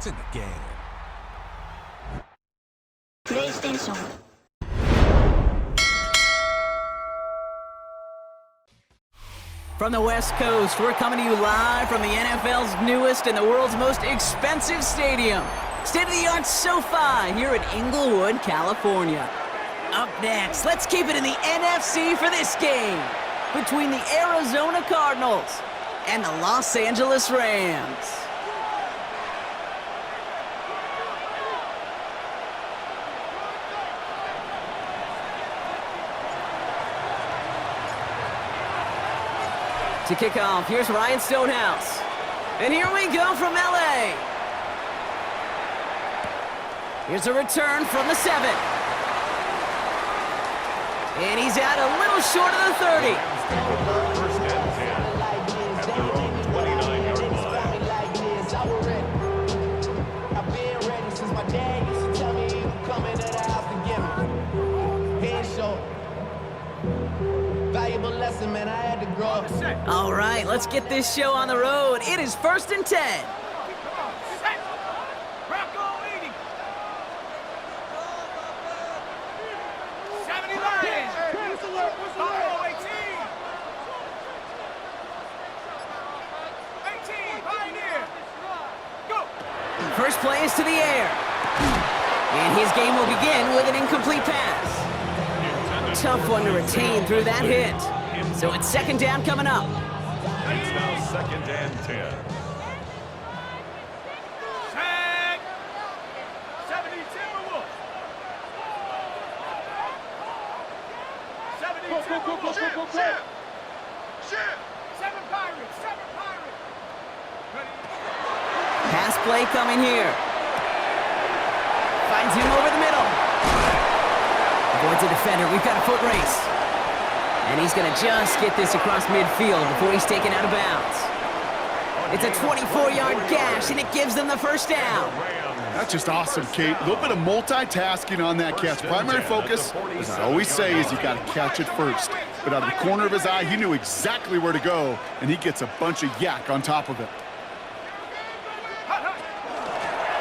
points in the game. PlayStation. From the West Coast, we're coming to you live from the NFL's newest and the world's most expensive stadium. State-of-the-art SoFi here in Inglewood, California. Up next, let's keep it in the NFC for this game between the Arizona Cardinals and the Los Angeles Rams. To kick off, here's Ryan Stonehouse. And here we go from LA. Here's a return from the 7. And he's out a little short of the 30. First and 10 at their own 29-yard line. I've been ready since my dad used to tell me he would come into the house to get me. Head short. Valuable lesson, man. I had to grow up. All right, let's get this show on the road. It is 1st and 10. First play is to the air. And his game will begin with an incomplete pass. Tough one to retain through that hit. So it's 2nd down coming up. It's now 2nd and 10. Tag. 70 Timberwolves. 70 Timberwolves. Shit. 7 Pirates. 7 Pirates. Pass play coming here. Finds him over the middle. Avoids a defender. We've got a foot race. And he's going to just get this across midfield before he's taken out of bounds. It's a 24-yard gash, and it gives them the 1st down. That's just awesome, Kate. A little bit of multitasking on that catch. Primary focus, as I always say, is you got to catch it first. But out of the corner of his eye, he knew exactly where to go, and he gets a bunch of yak on top of it.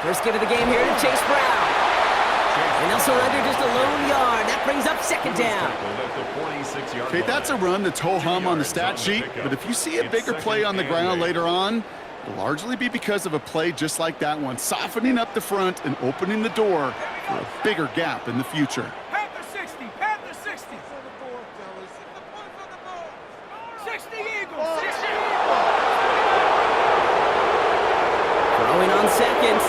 First give of the game here to Chase Brown. And they'll surrender just a lone yard. That brings up 2nd down. Okay, that's a run that's ho-hum on the stat sheet, but if you see a bigger play on the ground later on, it'll largely be because of a play just like that one, softening up the front and opening the door for a bigger gap in the future. Panther 60. Panther 60. 60 Eagles. 60 Eagles. Throwing on 2nd.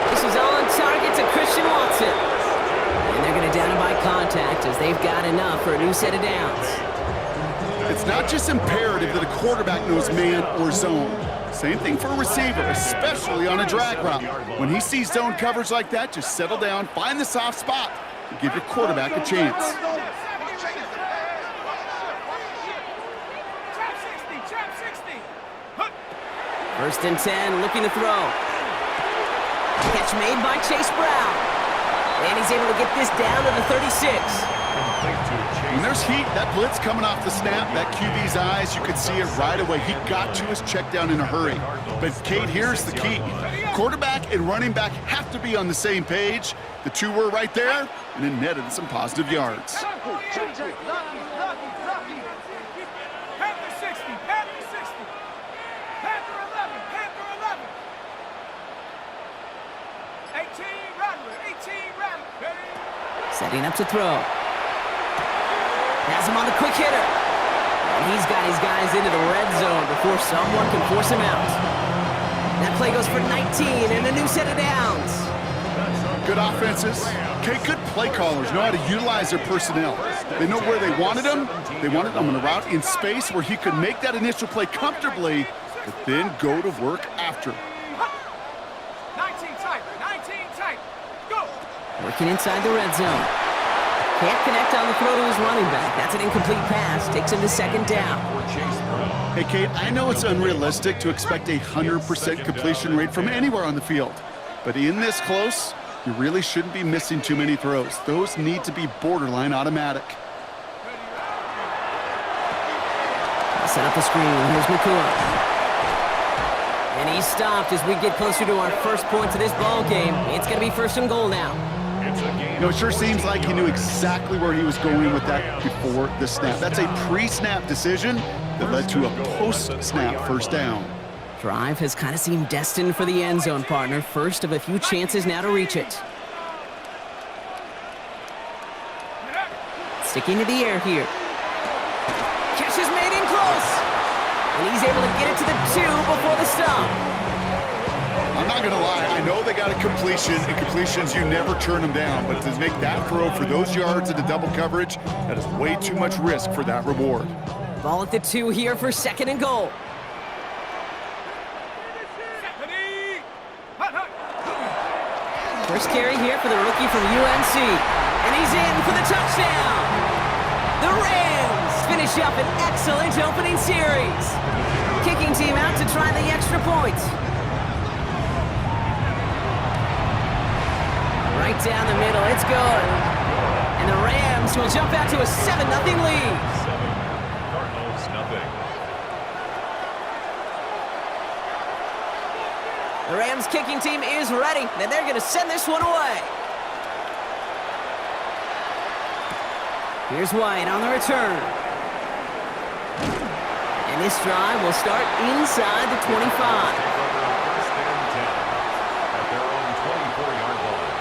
This is on target to Christian Watson. And they're going to down him by contact as they've got enough for a new set of downs. It's not just imperative that a quarterback knows man or zone. Same thing for a receiver, especially on a drag route. When he sees zone coverage like that, just settle down, find the soft spot, and give your quarterback a chance. Trap 60. 1st and 10, looking to throw. Catch made by Chase Brown. And he's able to get this down to the 36. When there's heat, that blitz coming off the snap, that QB's eyes, you could see it right away. He got to his check down in a hurry. But, Kate, here's the key. Quarterback and running back have to be on the same page. The two were right there, and it netted some positive yards. Panther 60. Panther 60. Panther 11. Panther 11. 18 Rattler. 18 Rattler. Setting up to throw. Has him on the quick hitter. And he's got his guys into the red zone before someone can force him out. That play goes for 19 and a new set of downs. Good offenses. Okay, good play callers know how to utilize their personnel. They know where they wanted him. They wanted him on a route in space where he could make that initial play comfortably, but then go to work after. 19 tight. Go. Working inside the red zone. Can't connect on the throw to his running back. That's an incomplete pass. Takes him to 2nd down. Hey, Kate, I know it's unrealistic to expect a 100% completion rate from anywhere on the field. But in this close, you really shouldn't be missing too many throws. Those need to be borderline automatic. Set up the screen. Here's McCoy. And He's stopped as we get closer to our first points of this ball game. It's going to be 1st and goal now. It's a gain. You know, it sure seems like he knew exactly where he was going with that before the snap. That's a pre-snap decision that led to a post-snap 1st down. Drive has kind of seemed destined for the end zone, partner. First of a few chances now to reach it. Sticking to the air here. Catch is made in close. And he's able to get it to the 2 before the stop. I'm not going to lie. I know they got a completion, and completions, you never turn them down. But to make that throw for those yards into double coverage, that is way too much risk for that reward. Ball at the 2 here for 2nd and goal. First carry here for the rookie from UNC. And he's in for the touchdown. The Rams finish up an excellent opening series. Kicking team out to try the extra point. Right down the middle, it's good. And the Rams will jump out to a 7-0 lead. Cardinals, nothing. The Rams kicking team is ready, and they're going to send this one away. Here's White on the return. And this drive will start inside the 25. First and 10 at their own 24-yard line.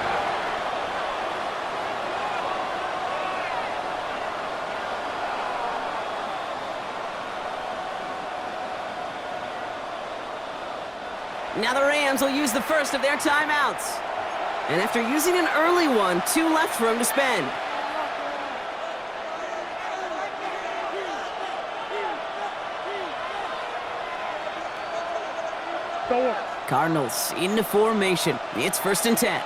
Now the Rams will use the first of their timeouts. And after using an early one, 2 left for him to spend. Cardinals into formation. It's 1st and 10.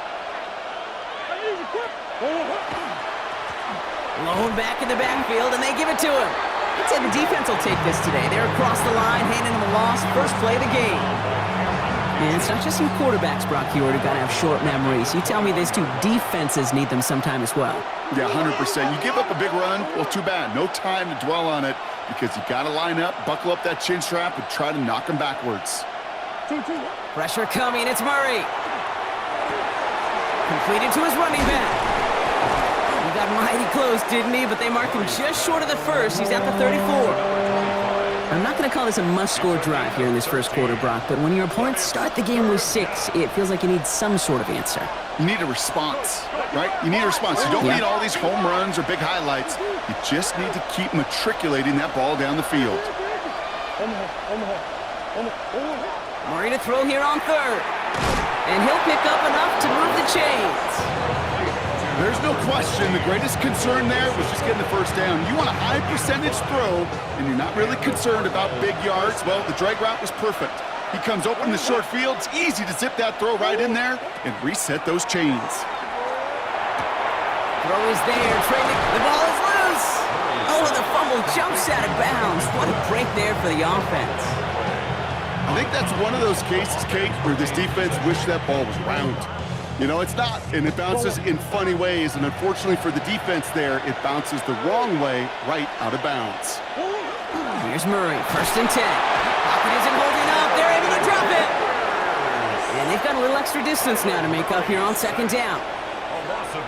Lone back in the backfield, and they give it to him. I'd say the defense will take this today. They're across the line, handing him a loss. First play of the game. And it's not just some quarterbacks, Brock Huard, who got to have short memories. You tell me these 2 defenses need them sometime as well. Yeah, 100%. You give up a big run, well, too bad. No time to dwell on it because you got to line up, buckle up that chin strap, and try to knock him backwards. Pressure coming, it's Murray. Completed to his running back. He got mighty close, didn't he? But they marked him just short of the first. He's at the 34. I'm not going to call this a must-score drive here in this first quarter, Brock, but when your opponents start the game with 6, it feels like you need some sort of answer. You need a response, right? You need a response. You don't need all these home runs or big highlights. You just need to keep matriculating that ball down the field. Murray to throw here on 3rd. And he'll pick up enough to move the chains. There's no question the greatest concern there was just getting the first down. You want a high percentage throw, and you're not really concerned about big yards. Well, the drag route was perfect. He comes open in the short field. It's easy to zip that throw right in there and reset those chains. Throw is there. The ball is loose. Oh, the fumble jumps out of bounds. What a break there for the offense. I think that's one of those cases, Kate, where this defense wished that ball was round. You know, it's not, and it bounces in funny ways, and unfortunately for the defense there, it bounces the wrong way right out of bounds. Here's Murray, 1st and 10. Pocket isn't holding up. They're able to drop it. And they've got a little extra distance now to make up here on 2nd down.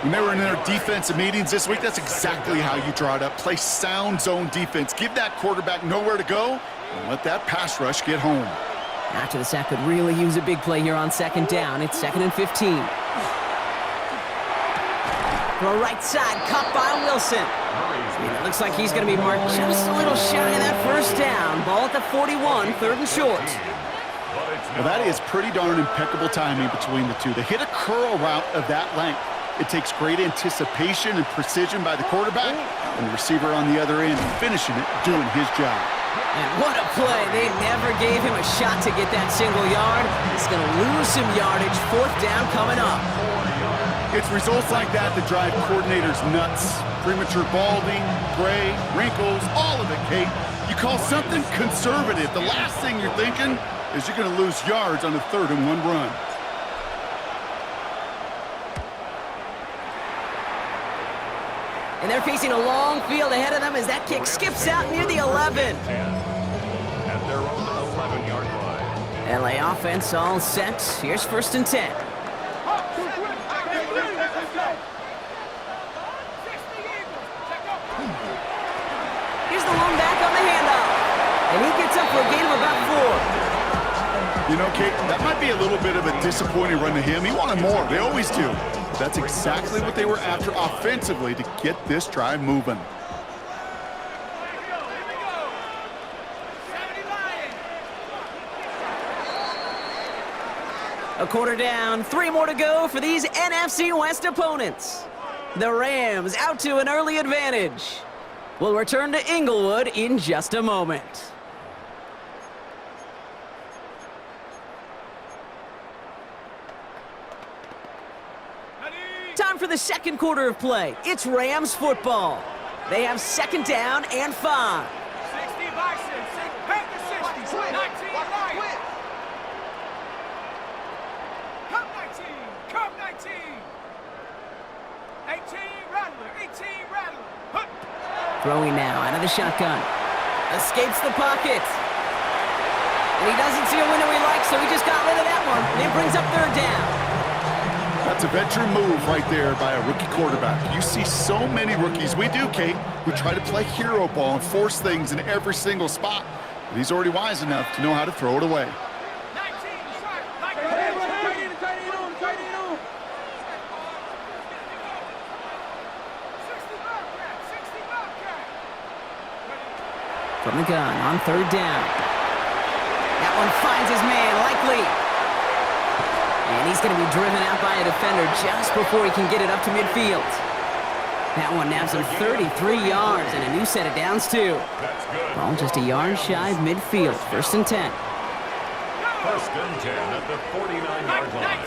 When they were in their defensive meetings this week, that's exactly how you draw it up. Play sound zone defense. Give that quarterback nowhere to go, and let that pass rush get home. After the sack could really use a big play here on 2nd down. It's 2nd and 15. Throw right side, caught by Wilson. And it looks like he's going to be marked just a little shy of that first down. Ball at the 41, 3rd and short. Well, that is pretty darn impeccable timing between the 2. They hit a curl route of that length. It takes great anticipation and precision by the quarterback, and the receiver on the other end finishing it, doing his job. And what a play. They never gave him a shot to get that single yard. He's going to lose some yardage. 4th down coming up. It's results like that that drive coordinators nuts. Premature balding, gray, wrinkles, all of it, Kate. You call something conservative. The last thing you're thinking is you're going to lose yards on a 3rd and 1 run. And they're facing a long field ahead of them as that kick skips out near the 11. At their own 11-yard line. LA offense all set. Here's 1st and 10. Here's the lone back on the handoff. And he gets up for a gain of about 4. You know, Kate, that might be a little bit of a disappointing run to him. He wanted more. They always do. That's exactly what they were after offensively to get this drive moving. A quarter down, 3 more to go for these NFC West opponents. The Rams out to an early advantage. We'll return to Inglewood in just a moment. Time for the second quarter of play. It's Rams football. They have 2nd down and 5. 60 Bison, Panther 60, 19 Lions. Come 19, come 19. 18 Rattler, 18 Rattler. Hup. Throwing now out of the shotgun. Escapes the pocket. And he doesn't see a window he likes, so he just got rid of that one. And it brings up 3rd down. That's a veteran move right there by a rookie quarterback. You see so many rookies, we do, Kate, who try to play hero ball and force things in every single spot. But he's already wise enough to know how to throw it away. 19, sharp, like From the gun on 3rd down. That one finds his man, likely. And he's going to be driven out by a defender just before he can get it up to midfield. That one nabs him 33 yards and a new set of downs, too. Ball just a yard shy of midfield. 1st and 10. 1st and 10 at the 49-yard line.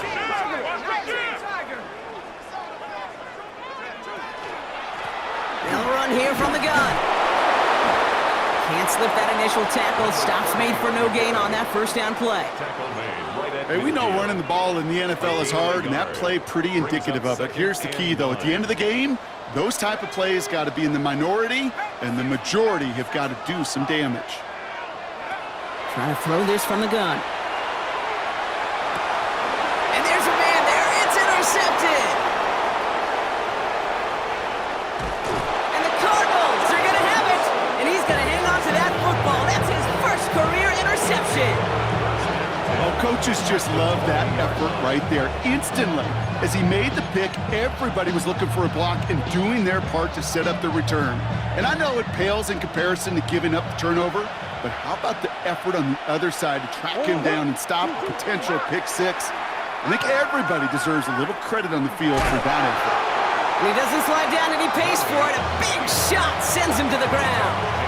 They'll run here from the gun. Can't slip that initial tackle. Stops made for no gain on that 1st down play. Hey, we know running the ball in the NFL is hard, and that play pretty indicative of it. Here's the key, though. At the end of the game, those type of plays got to be in the minority, and the majority have got to do some damage. Trying to throw this from the gun. And there's a man there. It's intercepted. And the Cardinals are going to have it. And he's going to hang on to that football. That's his 1st career interception. Well, coaches just love that effort right there. Instantly, as he made the pick, everybody was looking for a block and doing their part to set up the return. And I know it pales in comparison to giving up the turnover, but how about the effort on the other side to track him down and stop a potential pick 6? I think everybody deserves a little credit on the field for that effort. And he doesn't slide down, and he pays for it. A big shot sends him to the ground.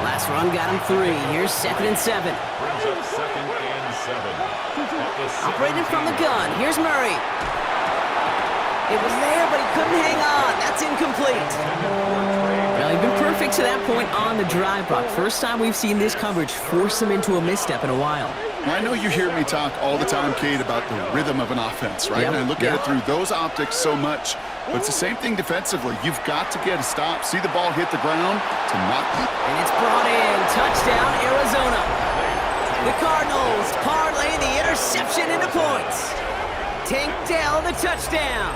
Last run got him 3. Here's 2nd and 7. Brings up 2nd and 7. Operating from the gun. Here's Murray. It was there, but he couldn't hang on. That's incomplete. Well, he'd been perfect to that point on the drive, Brock. First time we've seen this coverage force him into a misstep in a while. Well, I know you hear me talk all the time, Kate, about the rhythm of an offense, right? Yep. And I look at it through those optics so much. But it's the same thing defensively. You've got to get a stop, see the ball hit the ground to knock it. And it's brought in. Touchdown, Arizona. The Cardinals parlay the interception into points. Tank Dell the touchdown.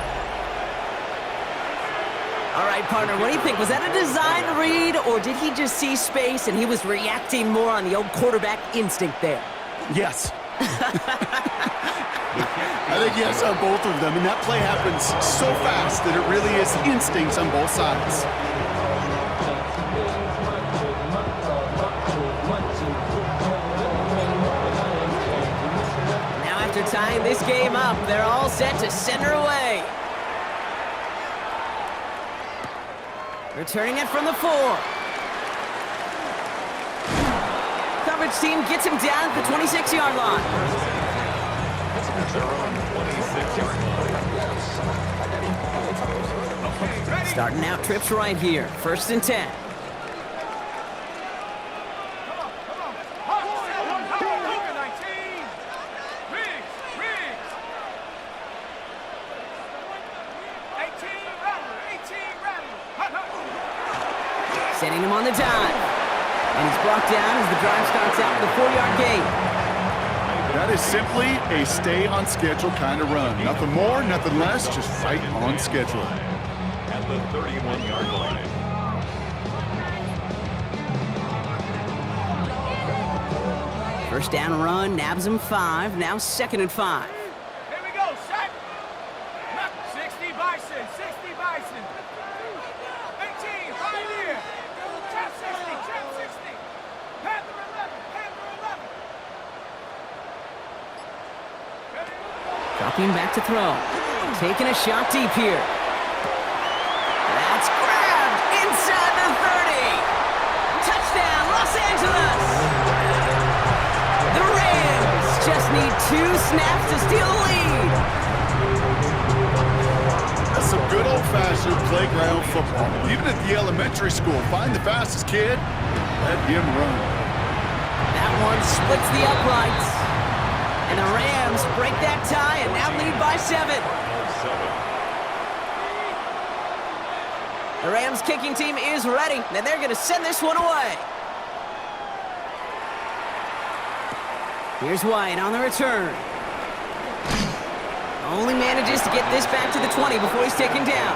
All right, partner, what do you think? Was that a design read, or did he just see space and he was reacting more on the old quarterback instinct there? Yes. I think yes on both of them, and that play happens so fast that it really is instincts on both sides. Now after tying this game up, they're all set to send her away. Returning it from the 4. Coverage team gets him down at the 26-yard line. Starting out trips right here. 1st and 10. Sending him on the dive. And he's brought down as the drive starts out with a 4-yard gain. That is simply a stay on schedule kind of run. Nothing more, nothing less, just right on schedule. At the 31-yard line. First down run, nabs him 5, now 2nd and 5. Here we go, set. 60 Bison, 60 Bison. 18, right here. Trap 60, trap 60. Panther 11, Panther 11. Dropping back to throw. Taking a shot deep here. That's grabbed inside the 30. Touchdown, Los Angeles. The Rams just need 2 snaps to steal the lead. That's some good old-fashioned playground football. Even at the elementary school, find the fastest kid, let him run. That one splits the uprights. And the Rams break that tie and now lead by 7. The Rams kicking team is ready, and they're going to send this one away. Here's White on the return. Only manages to get this back to the 20 before he's taken down.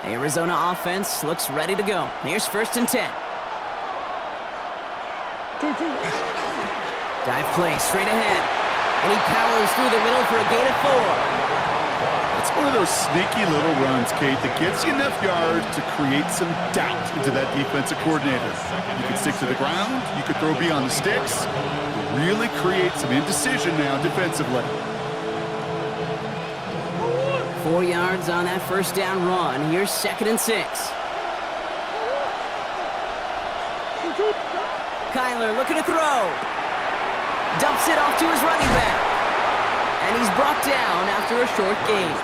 The Arizona offense looks ready to go. Here's 1st and 10. Dive play straight ahead. And he powers through the middle for a gain of 4. It's one of those sneaky little runs, Kate, that gets you enough yards to create some doubt into that defensive coordinator. You can stick to the ground, you could throw beyond the sticks, really create some indecision now defensively. 4 yards on that 1st down run. Here's 2nd and 6. Kyler looking to throw. Dumps it off to his running back. And he's brought down after a short gain.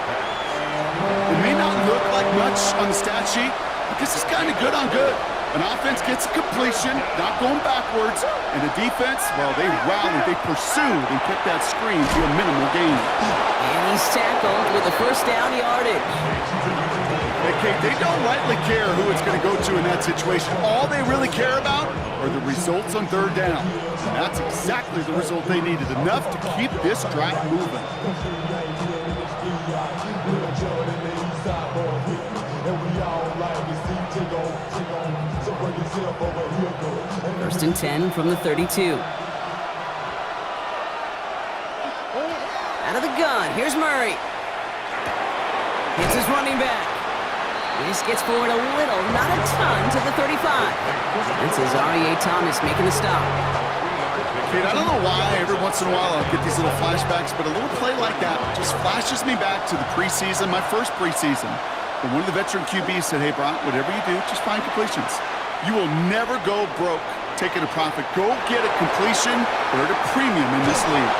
It may not look like much on the stat sheet, but this is kind of good on good. An offense gets a completion, not going backwards, and the defense, well, they rallied, they pursued, and kept that screen to a minimal gain. And he's tackled with a 1st down yardage. Hey, Kate, they don't rightly care who it's going to go to in that situation. All they really care about are the results on 3rd down. And that's exactly the result they needed, enough to keep this drive moving. 1st and 10 from the 32. Out of the gun, here's Murray. Hits his running back. This gets forward a little, not a ton, to the 35. This is R.E.A. Thomas making the stop. Kate, I don't know why every once in a while I'll get these little flashbacks, but a little play like that just flashes me back to the preseason, my first preseason. And one of the veteran QBs said, hey, Brock, whatever you do, just find completions. You will never go broke taking a profit. Go get a completion or at a premium in this league.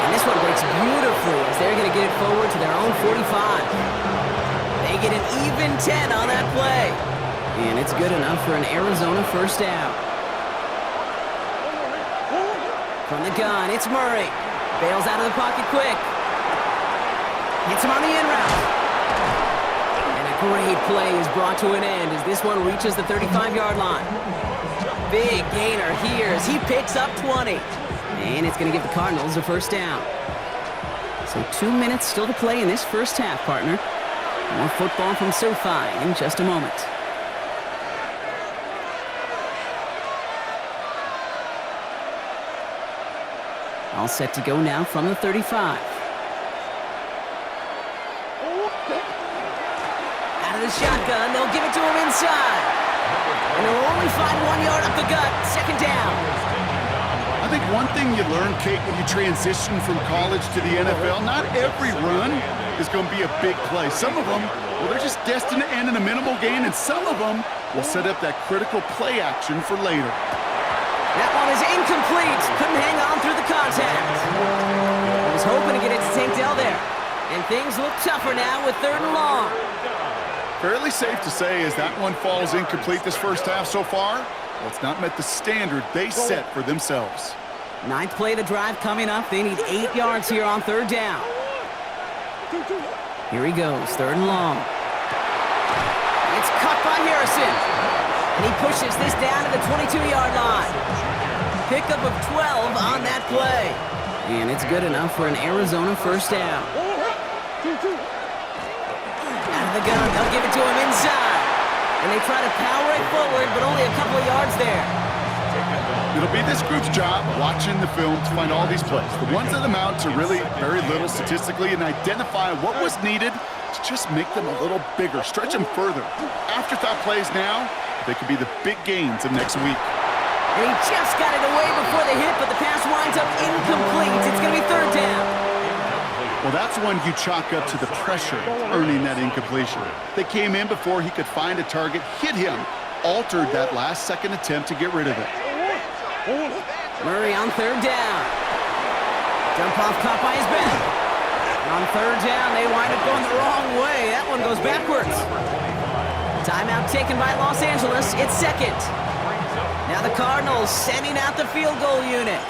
And this one breaks beautifully as they're going to get it forward to their own 45. They get an even 10 on that play. And it's good enough for an Arizona 1st down. From the gun, it's Murray. Bails out of the pocket quick. Hits him on the in route. And a great play is brought to an end as this one reaches the 35-yard line. Big gainer here as he picks up 20. And it's going to give the Cardinals a 1st down. So 2 minutes still to play in this 1st half, partner. More football from SoFi in just a moment. All set to go now from the 35. Out of the shotgun, they'll give it to him inside. And they'll only find 1 yard up the gut, 2nd down. I think one thing you learn, Kate, when you transition from college to the NFL, not every run is going to be a big play. Some of them, well, they're just destined to end in a minimal gain, and some of them will set up that critical play action for later. That one is incomplete. Couldn't hang on through the contact. I was hoping to get it to St. Dell there. And things look tougher now with 3rd and long. Fairly safe to say as that one falls incomplete this 1st half so far, well, it's not met the standard they set for themselves. Ninth play of the drive coming up. They need 8 yards here on third down. Here he goes, third and long. It's cut by Harrison. And he pushes this down to the 22-yard line. Pickup of 12 on that play. And it's good enough for an Arizona first down. Out of the gun, they'll give it to him inside. And they try to power it forward, but only a couple of yards there. It'll be this group's job watching the film to find all these plays. The ones that amount to really very little statistically and identify what was needed to just make them a little bigger, stretch them further. Afterthought plays now, they could be the big gains of next week. And he just got it away before the hit, but the pass winds up incomplete. It's going to be third down. Well, that's one you chalk up to the pressure earning that incompletion. They came in before he could find a target, hit him, altered that last-second attempt to get rid of it. Murray on third down. Jump off caught by his back. On third down, they wind up going the wrong way. That one goes backwards. Timeout taken by Los Angeles. It's second. Now the Cardinals sending out the field goal unit.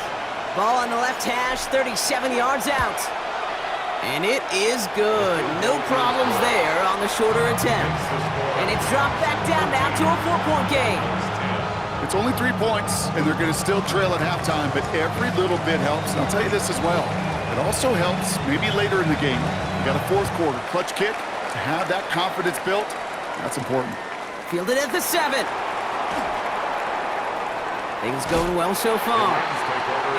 Ball on the left hash, 37 yards out. And it is good. No problems there on the shorter attempt. And it's dropped back down now to a 4-point game. It's only 3 points, and they're going to still trail at halftime, but every little bit helps. And I'll tell you this as well. It also helps maybe later in the game. You got a fourth quarter clutch kick. To have that confidence built, that's important. Fielded at the 7. Things going well so far.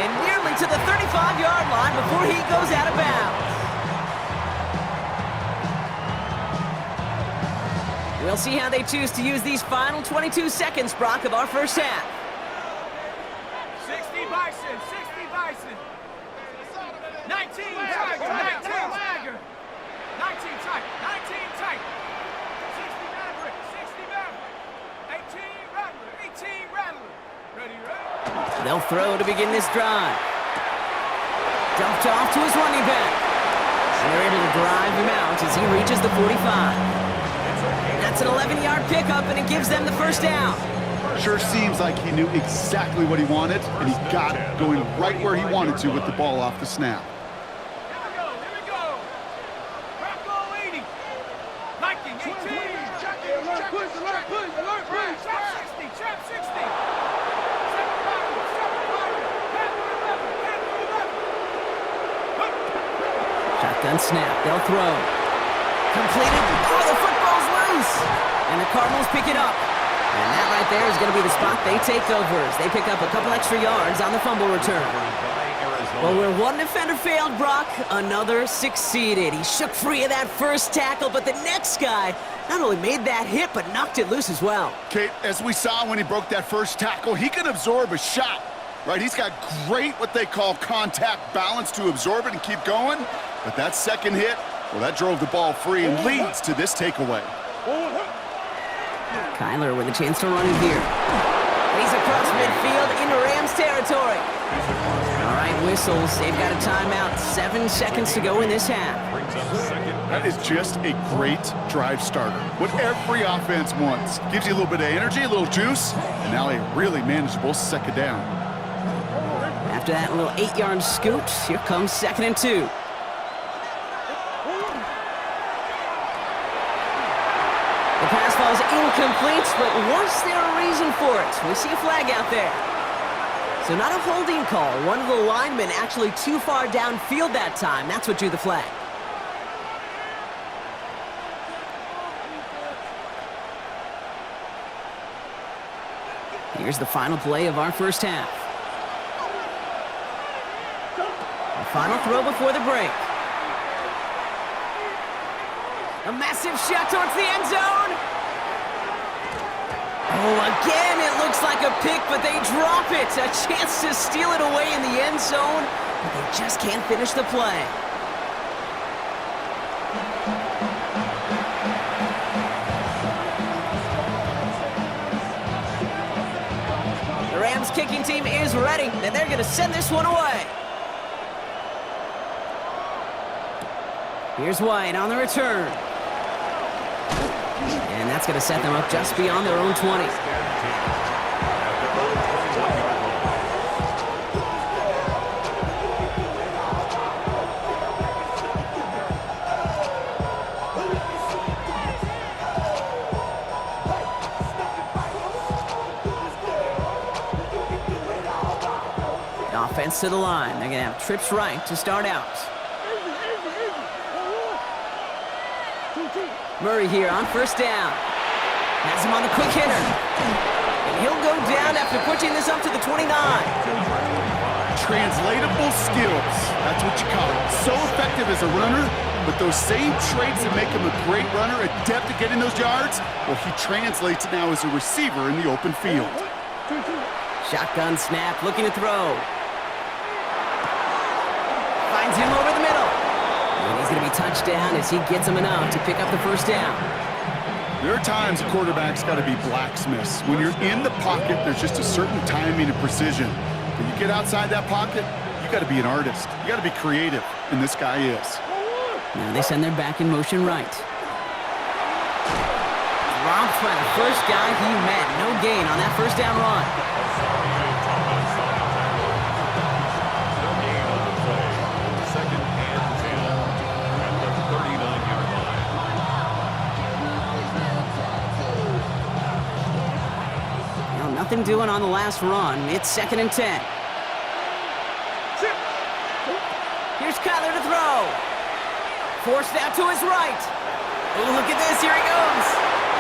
And nearly to the 35-yard line before he goes out of bounds. We'll see how they choose to use these final 22 seconds, Brock, of our first half. 60 Bison, 60 Bison. 19 Tiger, 19 Tiger. 19 Tiger, 19 Tiger. 60 Maverick, 60 Maverick. 18 Rattler, 18 Rattler. Ready, ready? They'll throw to begin this drive. Dumped off to his running back. And they're able to drive him out as he reaches the 45. That's an 11-yard pickup, and it gives them the first down. Sure seems like he knew exactly what he wanted, and he got it, going right where he wanted to with the ball off the snap. Here we go, here we go. Bracco 80. Viking 18. Trap 60, trap 60. 7 Riders, 7 Riders. Panther 11, Panther 11. Shotgun snap. They'll throw. Completed. Oh, the football's loose. And the Cardinals pick it up. And that right there is going to be the spot they take over as they pick up a couple extra yards on the fumble return. Well, where one defender failed, Brock, another succeeded. He shook free of that first tackle, but the next guy not only made that hit, but knocked it loose as well. Kate, as we saw when he broke that first tackle, he can absorb a shot, right? He's got great what they call contact balance to absorb it and keep going. But that second hit, well, that drove the ball free and leads to this takeaway. Kyler with a chance to run in here. He's across midfield into Rams territory. All right, whistles. They've got a timeout. 7 seconds to go in this half. That is just a great drive starter. What every offense wants. Gives you a little bit of energy, a little juice, and now a really manageable second down. After that little 8-yard scoot, here comes 2nd and 2. The pass falls incomplete, but was there a reason for it? We see a flag out there. So not a holding call. One of the linemen actually too far downfield that time. That's what drew the flag. Here's the final play of our first half. The final throw before the break. A massive shot towards the end zone. Oh, again, it looks like a pick, but they drop it. A chance to steal it away in the end zone, but they just can't finish the play. The Rams kicking team is ready, and they're going to send this one away. Here's White on the return. And that's going to set them up just beyond their own 20. Offense to the line. They're going to have trips right to start out. Murray here on first down. Has him on the quick hitter. And he'll go down after pushing this up to the 29. Translatable skills. That's what you call it. So effective as a runner, but those same traits that make him a great runner, adept at getting those yards, well, he translates it now as a receiver in the open field. Shotgun snap, looking to throw. Finds him over the middle. And he's going to be touched down as he gets him enough to pick up the first down. There are times a quarterback's got to be blacksmiths. When you're in the pocket, there's just a certain timing and precision. When you get outside that pocket, you got to be an artist. You got to be creative, and this guy is. Now they send their back in motion right. Dropped by the first guy he met. No gain on that first down run. Second and 10 at the 39-yard line. Now nothing doing on the last run. It's second and 10. Here's Kyler to throw. Forced out to his right. Oh, look at this. Here he goes.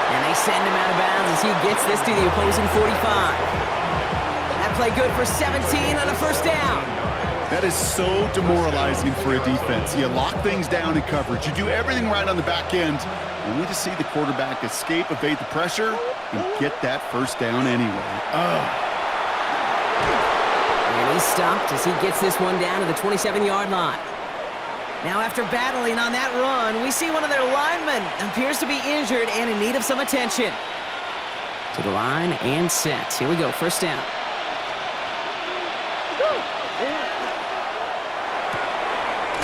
And they send him out of bounds as he gets this to the opposing 45. That play good for 17 on a first down. That is so demoralizing for a defense. You lock things down in coverage. You do everything right on the back end, only to see the quarterback escape, evade the pressure, and get that first down anyway. And he's stopped as he gets this one down to the 27-yard line. Now, after battling on that run, we see one of their linemen appears to be injured and in need of some attention. To the line and set. Here we go, first down.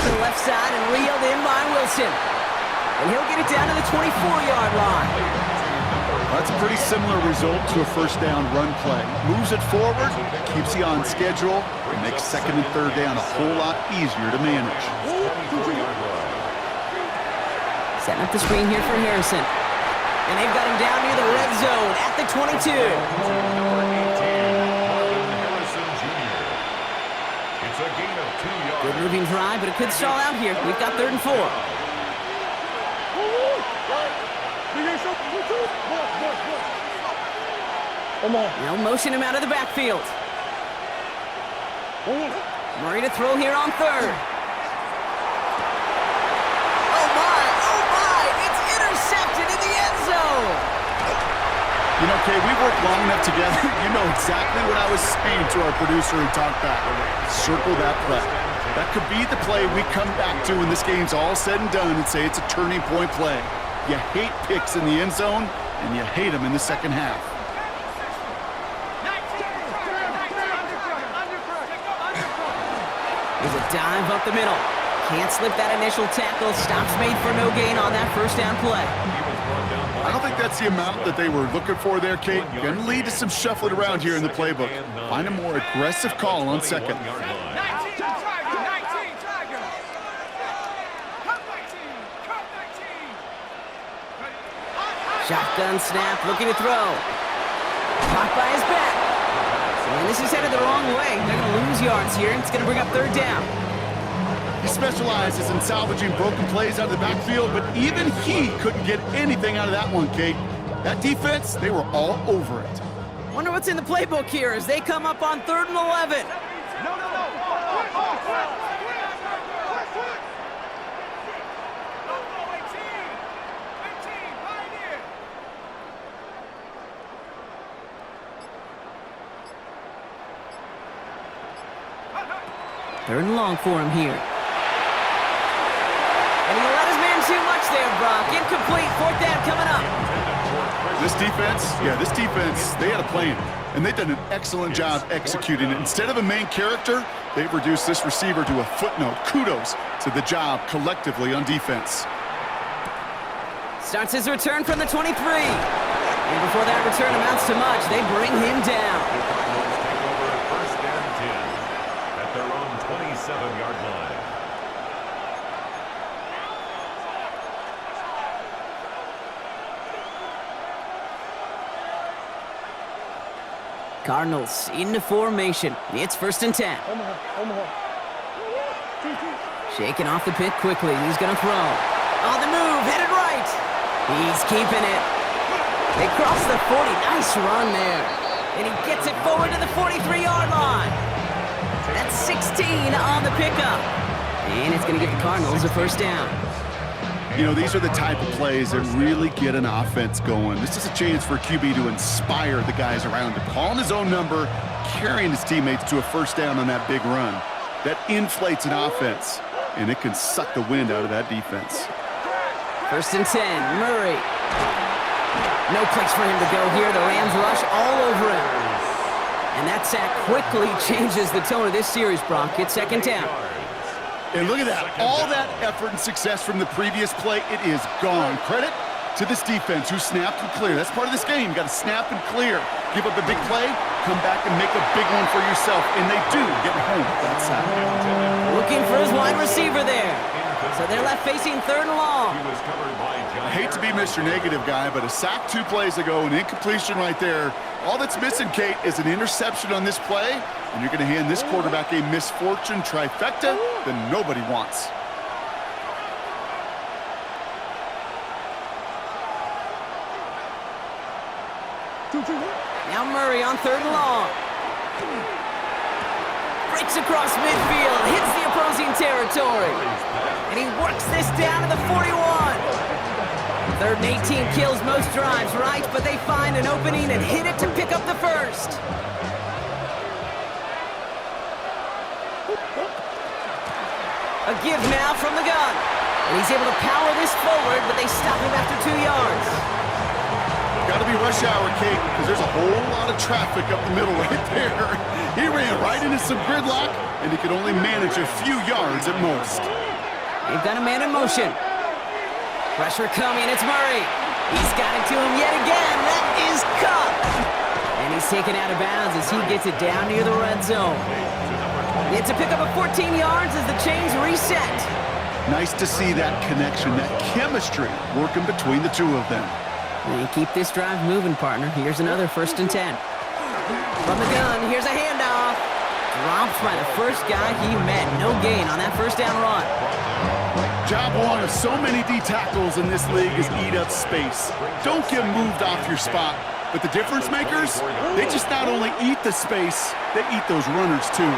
To the left side and reeled in by Wilson. And he'll get it down to the 24-yard line. That's a pretty similar result to a first down run play. Moves it forward, keeps you on schedule, and makes second and third down a whole lot easier to manage. Setting up the screen here for Harrison. And they've got him down near the red zone at the 22. It's a gain of 2 yards. Good moving drive, but it could stall out here. We've got third and 4. Now motion him out of the backfield. Murray to throw here on third. Oh my, it's intercepted in the end zone. You know, Kay, we worked long enough together. You know exactly what I was saying to our producer and talkback. Circle that play. That could be the play we come back to when this game's all said and done and say it's a turning point play. You hate picks in the end zone, and you hate them in the second half. There's a dive up the middle. Can't slip that initial tackle. Stops made for no gain on that first down play. I don't think that's the amount that they were looking for there, Kate. Going to lead to some shuffling around here in the playbook. Find a more aggressive call on second. Shotgun snap, looking to throw. Caught by his back. And this is headed the wrong way. They're going to lose yards here, and it's going to bring up third down. He specializes in salvaging broken plays out of the backfield, but even he couldn't get anything out of that one, Kate. That defense, they were all over it. Wonder what's in the playbook here as they come up on 3rd and 11. Third and long for him here. And he let his man too much there, Brock. Incomplete. 4th down coming up. This defense, they had a plan, and they've done an excellent job executing it. Instead of a main character, they've reduced this receiver to a footnote. Kudos to the job collectively on defense. Starts his return from the 23. And before that return amounts to much, they bring him down. Take over at first and 10 at their own 27-yard line. Cardinals into formation. It's 1st and 10. Shaking off the pick quickly. He's going to throw. On the move, headed right. He's keeping it. They cross the 40. Nice run there. And he gets it forward to the 43-yard line. That's 16 on the pickup. And it's going to give the Cardinals a 1st down. You know, these are the type of plays that really get an offense going. This is a chance for QB to inspire the guys around him. Calling his own number, carrying his teammates to a 1st down on that big run. That inflates an offense, and it can suck the wind out of that defense. 1st and 10, Murray. No place for him to go here. The Rams rush all over him. And that sack quickly changes the tone of this series, Brock. It's 2nd down. And look at that. All that effort and success from the previous play, it is gone. Credit to this defense who snapped and cleared. That's part of this game. You got to snap and clear. Give up a big play, come back and make a big one for yourself. And they do get home that sack. Looking for his wide receiver there. So they're left facing 3rd and long. I hate to be Mr. Negative guy, but a sack 2 plays ago, an incompletion right there. All that's missing, Kate, is an interception on this play, and you're going to hand this quarterback a misfortune trifecta that nobody wants. Now Murray on 3rd and long. Breaks across midfield, hits the opposing territory. And he works this down to the 41. 3rd and 18 kills most drives, right? But they find an opening and hit it to pick up the 1st. A give now from the gun. And he's able to power this forward, but they stop him after 2 yards. Got to be rush hour, Kate, because there's a whole lot of traffic up the middle right there. He ran right into some gridlock, and he could only manage a few yards at most. They've got a man in motion. Pressure coming, it's Murray. He's got it to him yet again. That is Cup. And he's taken out of bounds as he gets it down near the red zone. It's a pickup of 14 yards as the chains reset. Nice to see that connection, that chemistry working between the two of them. And keep this drive moving, partner. Here's another 1st and 10. From the gun, here's a handoff. Dropped by the first guy he met. No gain on that 1st down run. Job one of so many D tackles in this league is eat up space. Don't get moved off your spot. But the difference makers, they just not only eat the space, they eat those runners too.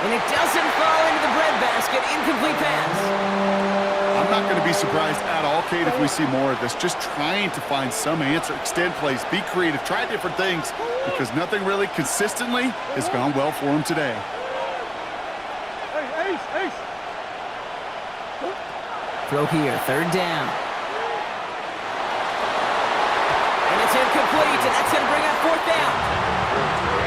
And it doesn't fall into the breadbasket. Incomplete pass. I'm not going to be surprised at all, Kate, if we see more of this. Just trying to find some answer, extend plays, be creative, try different things, because nothing really consistently has gone well for him today. Throw here, 3rd down. And it's incomplete, and that's going to bring up 4th down.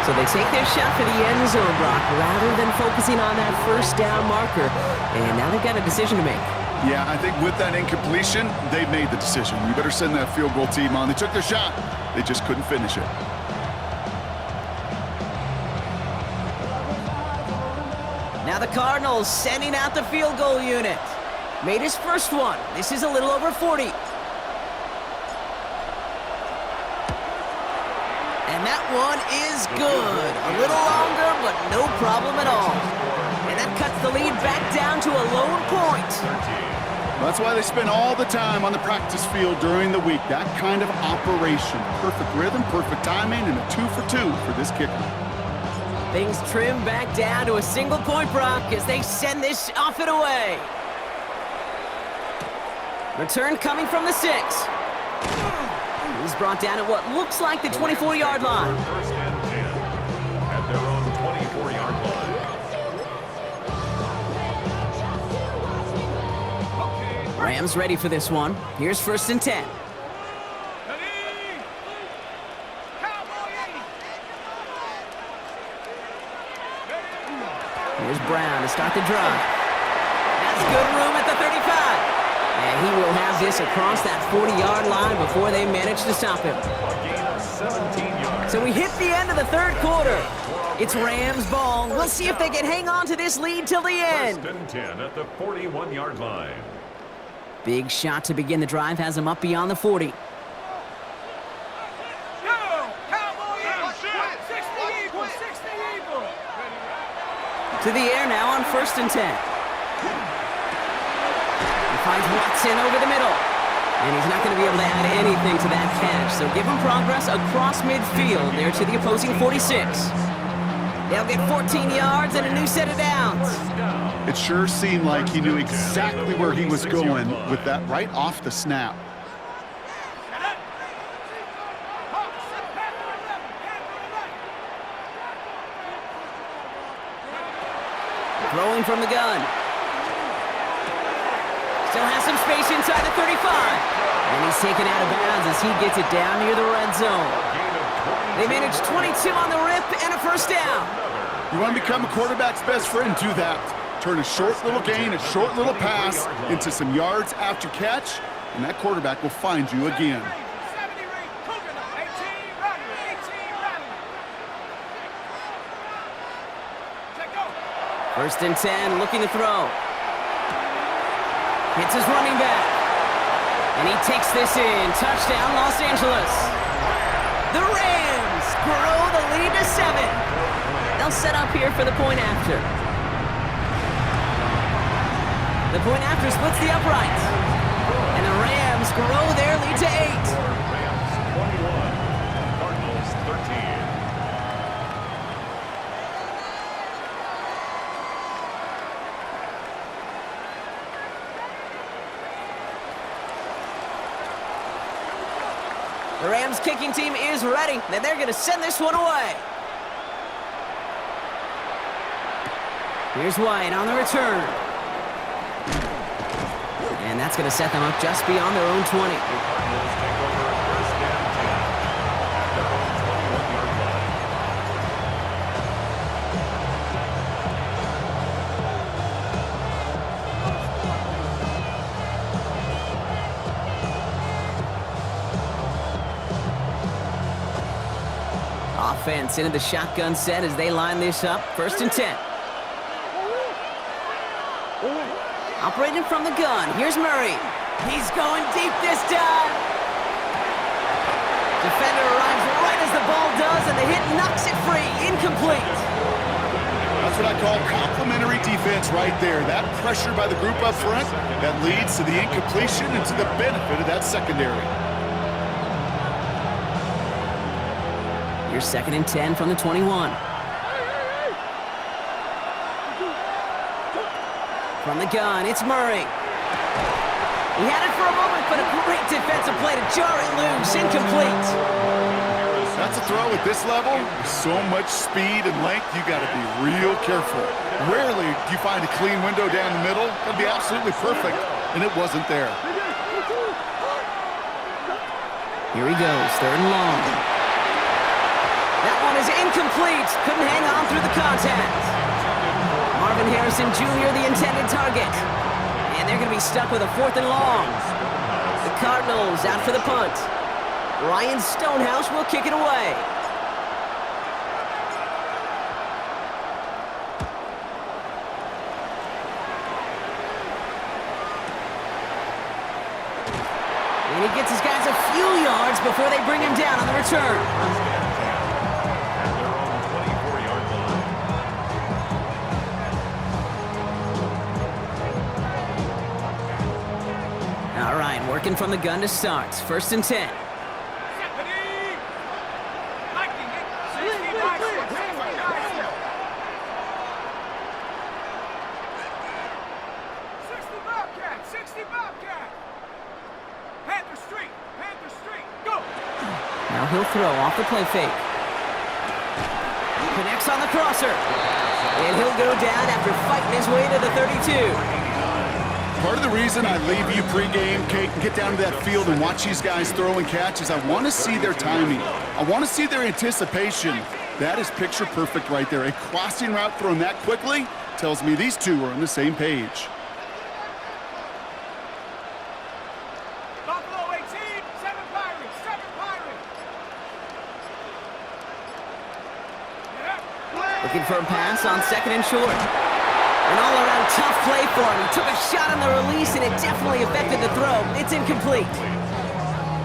So they take their shot for the end zone, Brock, rather than focusing on that 1st down marker. And now they've got a decision to make. Yeah, I think with that incompletion, they've made the decision. You better send that field goal team on. They took their shot. They just couldn't finish it. Now the Cardinals sending out the field goal unit. Made his first one. This is a little over 40. And that one is good. A little longer, but no problem at all. And that cuts the lead back down to a lone point. That's why they spend all the time on the practice field during the week. That kind of operation. Perfect rhythm, perfect timing, and a 2 for 2 for this kicker. Things trim back down to a single point, Brock, as they send this off and away. Return coming from the 6. He's brought down at what looks like the 24-yard line. 1st and 10 at their own 24-yard line. Rams ready for this one. Here's 1st and 10. Here's Brown to start the drive. That's good room at the 35. And he will have this across that 40-yard line before they manage to stop him. A gain of 17 yards. So we hit the end of the 3rd quarter. It's Rams ball. We'll see if they can hang on to this lead till the end. 1st and 10 at the 41-yard line. Big shot to begin the drive has him up beyond the 40. Go, Cowboys! To the air now on 1st and 10. He finds Watson over the middle. And he's not going to be able to add anything to that catch. So give him progress across midfield there to the opposing 46. They'll get 14 yards and a new set of downs. It sure seemed like he knew exactly where he was going with that right off the snap. Throwing from the gun. Still has some space inside the 35. And he's taken out of bounds as he gets it down near the red zone. They manage 22 on the rip and a first down. You want to become a quarterback's best friend, do that. Turn a short little gain, a short little pass into some yards after catch, and that quarterback will find you again. 70 rate, Cougar, 18 running, 18 running. Check go. 1st and 10, looking to throw. Hits his running back. And he takes this in. Touchdown, Los Angeles. The Rams grow the lead to 7. They'll set up here for the point after. The point after splits the uprights. And the Rams grow their lead to 8. Rams 21, Cardinals 13. The Rams kicking team is ready, and they're going to send this one away. Here's White on the return. And that's going to set them up just beyond their own 20. Cardinals take over 1st and 10 at their own 21-yard line. Offense into the shotgun set as they line this up. 1st and 10. Operating from the gun. Here's Murray. He's going deep this time. Defender arrives right as the ball does, and the hit knocks it free. Incomplete. That's what I call complimentary defense right there. That pressure by the group up front that leads to the incompletion and to the benefit of that secondary. Here's 2nd and 10 from the 21. From the gun, it's Murray. He had it for a moment, but a great defensive play to jar it loose. Incomplete. That's a throw at this level. With so much speed and length, you got to be real careful. Rarely do you find a clean window down the middle. It'll be absolutely perfect, and it wasn't there. Here he goes, 3rd and long. That one is incomplete. Couldn't hang on through the contact. Marvin Harrison Jr., the intended target. And they're going to be stuck with a 4th and long. The Cardinals out for the punt. Ryan Stonehouse will kick it away. And he gets his guys a few yards before they bring him down on the return. At their own 24-yard line. All right, working from the gun to start. 1st and 10. Now he'll throw off the play fake. Connects on the crosser. And he'll go down after fighting his way to the 32. Part of the reason I leave you pregame, Kate, and get down to that field and watch these guys throw and catch is I want to see their timing. I want to see their anticipation. That is picture perfect right there. A crossing route thrown that quickly tells me these two are on the same page. Buffalo 18, 7 Pirates, 7 Pirates. Looking for a pass on 2nd and short. An all-around tough play for him. He took a shot on the release, and it definitely affected the throw. It's incomplete.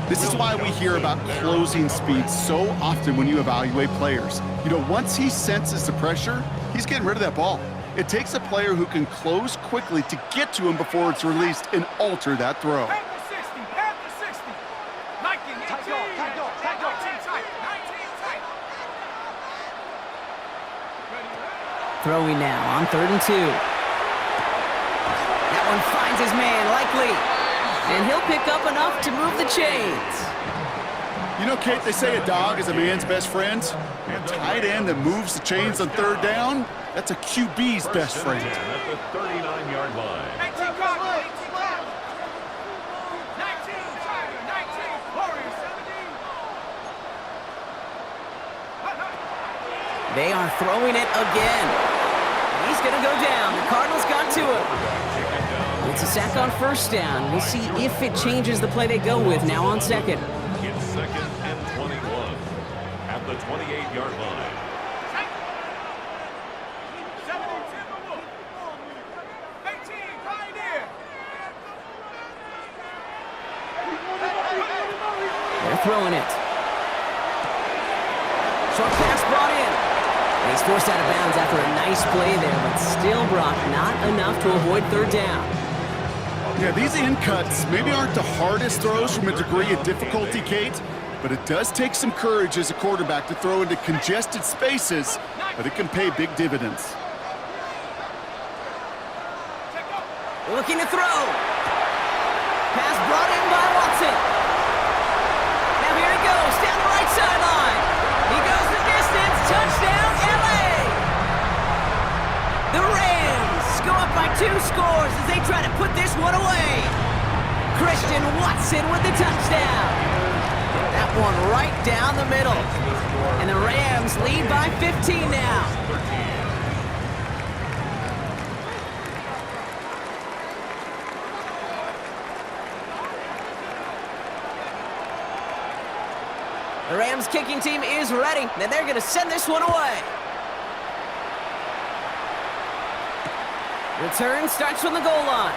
This is why we hear about closing speed so often when you evaluate players. You know, once he senses the pressure, he's getting rid of that ball. It takes a player who can close quickly to get to him before it's released and alter that throw. Path to 60, path to 60. 19, 18. Tight, tight, 19 tight, 19 tight. Throwing now on 3rd and 2. That one finds his man, likely. And he'll pick up enough to move the chains. You know, Kate, they say a dog is a man's best friend. A tight end that moves the chains on 3rd down, that's a QB's best friend. At the 39-yard line. 19 Cardinals, 18 Cardinals. 19 Tiger, 19 Warriors, 17. They are throwing it again. He's going to go down. The Cardinals got to him. It's a sack on 1st down. We'll see if it changes the play they go with now on 2nd. It's 2nd and 21 at the 28-yard line. 72, 18 Pioneer. They're throwing it. Short pass brought in. And he's forced out of bounds after a nice play there, but still, Brock, not enough to avoid 3rd down. Yeah, these in cuts maybe aren't the hardest throws from a degree of difficulty, Kate, but it does take some courage as a quarterback to throw into congested spaces, but it can pay big dividends. Looking to throw. Pass brought in by Watson. Now here he goes, down the right sideline. He goes the distance, touchdown, LA! The Rams go up by 2 scores as they try to put this one away. Christian Watson with the touchdown. That one right down the middle. And the Rams lead by 15 now. The Rams kicking team is ready, and they're going to send this one away. Return starts from the goal line.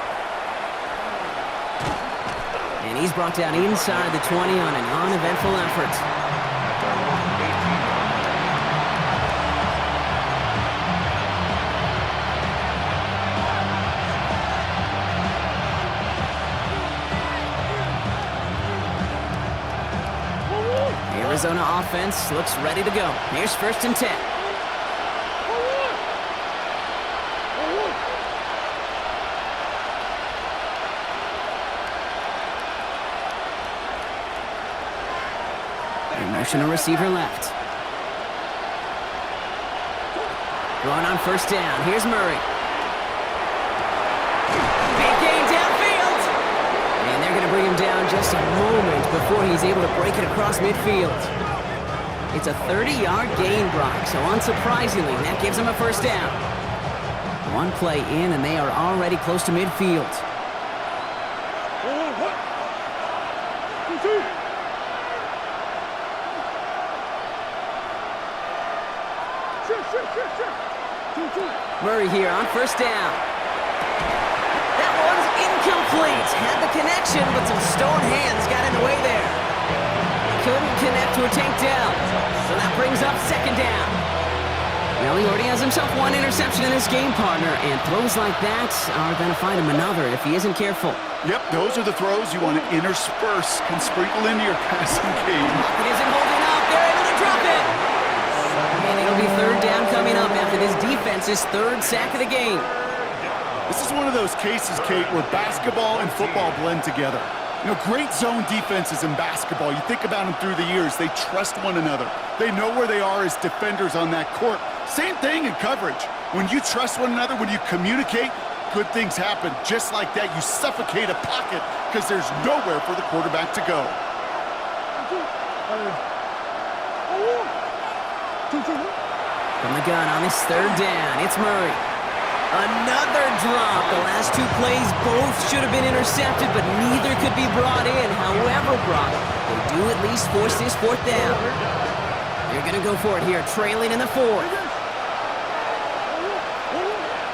And he's brought down inside the 20 on an uneventful effort. Arizona offense looks ready to go. Here's 1st and 10. Motion a receiver left. Going on 1st down. Here's Murray. Big gain downfield. And they're going to bring him down just a moment before he's able to break it across midfield. It's a 30-yard gain, Brock, so unsurprisingly, that gives him a 1st down. One play in, and they are already close to midfield. Murray here on 1st down. That one's incomplete. Had the connection, but some stone hands got in the way there. Couldn't connect to a takedown. So that brings up 2nd down. Well, he already has himself 1 interception in this game, partner, and throws like that are going to find him another if he isn't careful. Yep, those are the throws you want to intersperse and sprinkle into your passing game. It isn't holding up. They're able to drop it. And it'll be 3rd down coming up after this defense's 3rd sack of the game. This is one of those cases, Kate, where basketball and football blend together. You know, great zone defenses in basketball. You think about them through the years. They trust one another. They know where they are as defenders on that court. Same thing in coverage. When you trust one another, when you communicate, good things happen. Just like that, you suffocate a pocket because there's nowhere for the quarterback to go. From the gun on this 3rd down, it's Murray. Another drop. The last 2 plays both should have been intercepted, but neither could be brought in. However, Brock, they do at least force this 4th down. They're going to go for it here, trailing in the 4th.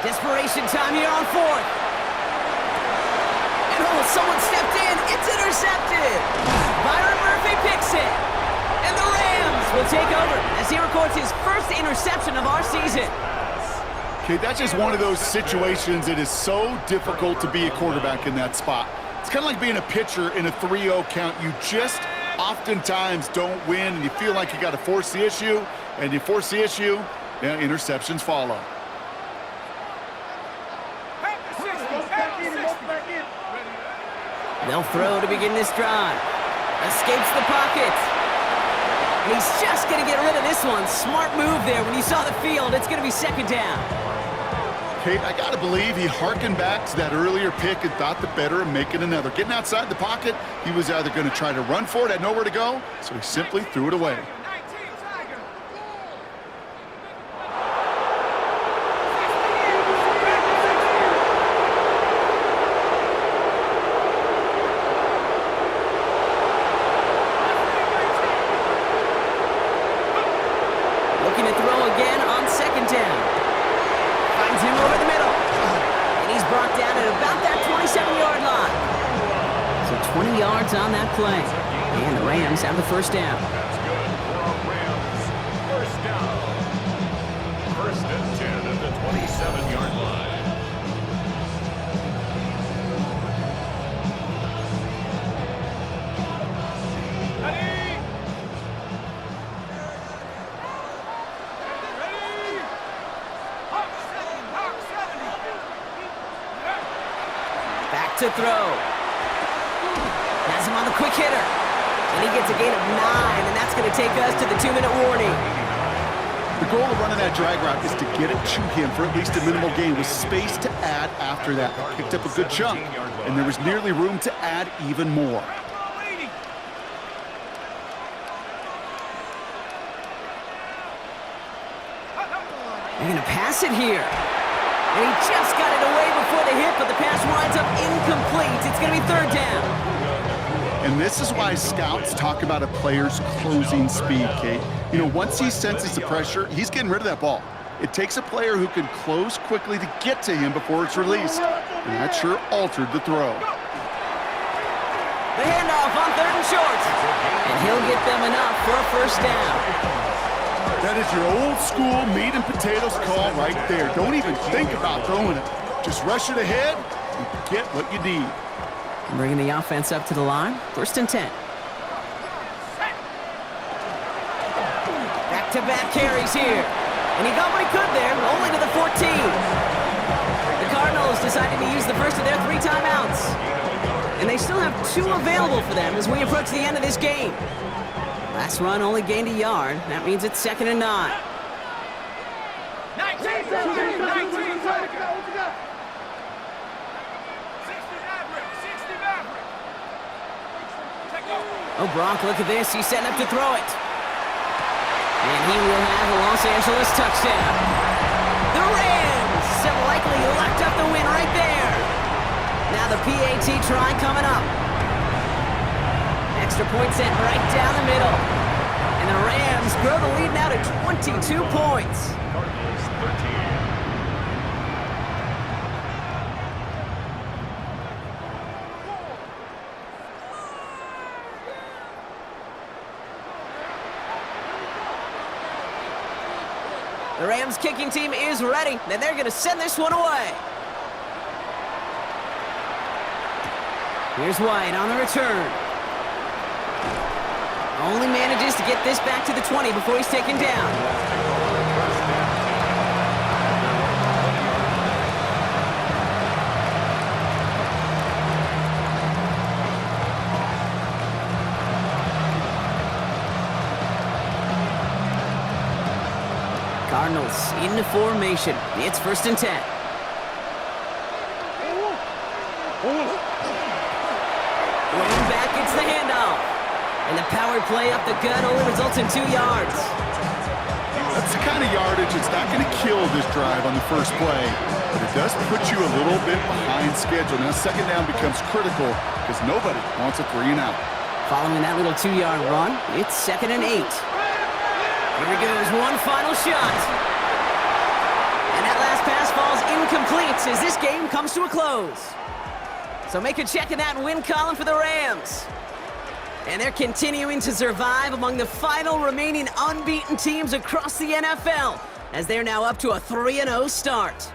Desperation time here on 4th. And oh, someone stepped in. It's intercepted. Byron Murphy picks it. And the Rams will take over as he records his 1st interception of our season. Okay, that's just one of those situations. It is so difficult to be a quarterback in that spot. It's kind of like being a pitcher in a 3-0 count. You just oftentimes don't win, and you feel like you got to force the issue, and you force the issue, yeah, interceptions follow. They'll throw to begin this drive. Escapes the pocket. And he's just going to get rid of this one. Smart move there. When you saw the field, it's going to be second down. Kate, I got to believe he hearkened back to that earlier pick and thought the better of making another. Getting outside the pocket, he was either going to try to run for it, had nowhere to go, so he simply threw it away. Looking to throw again on second down. Finds him over the middle. And he's brought down at about that 27-yard line. So 20 yards on that play. And the Rams have the first down. That's good for a Rams first down. First and 10 at the 27-yard line. Back to throw. Has him on the quick hitter. And he gets a gain of 9, and that's going to take us to the 2-minute warning. The goal of running that drag route is to get it to him for at least a minimal gain with space to add after that. They picked up a good chunk, and there was nearly room to add even more. They're going to pass it here. And he just got it away before the hit, but the pass winds up incomplete. It's going to be third down. And this is why scouts talk about a player's closing speed, Kate. You know, once he senses the pressure, he's getting rid of that ball. It takes a player who can close quickly to get to him before it's released. And that sure altered the throw. The handoff on third and short. And he'll get them enough for a first down. That is your old school meat and potatoes call right there. Don't even think about throwing it. Just rush it ahead and get what you need. Bringing the offense up to the line. First and 10. Back-to-back carries here. And he got what he could there, only to the 14. The Cardinals decided to use the first of their 3 timeouts. And they still have 2 available for them as we approach the end of this game. Last run only gained a yard. That means it's second and 9. 19 seconds. 19 seconds. 60 Maverick. Oh, Bronk, look at this. He's setting up to throw it. And he will have a Los Angeles touchdown. The Rams have likely locked up the win right there. Now the PAT try coming up. Extra point sent right down the middle. And the Rams grow the lead now to 22 points. Cardinals 13. The Rams kicking team is ready, and they're going to send this one away. Here's White on the return. Only manages to get this back to the 20 before he's taken down. Cardinals into formation. It's first and 10. Rolling back, it's the handoff. And the power play up the gut only results in 2 yards. That's the kind of yardage that's not going to kill this drive on the first play, but it does put you a little bit behind schedule. Now second down becomes critical because nobody wants a 3 and out. Following that little 2-yard run, it's second and 8. Here he goes, one final shot. And that last pass falls incomplete as this game comes to a close. So make a check in that win column for the Rams. And they're continuing to survive among the final remaining unbeaten teams across the NFL as they're now up to a 3-0 start.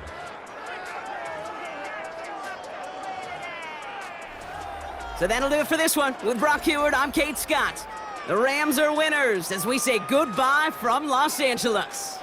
So that'll do it for this one. With Brock Heward, I'm Kate Scott. The Rams are winners as we say goodbye from Los Angeles.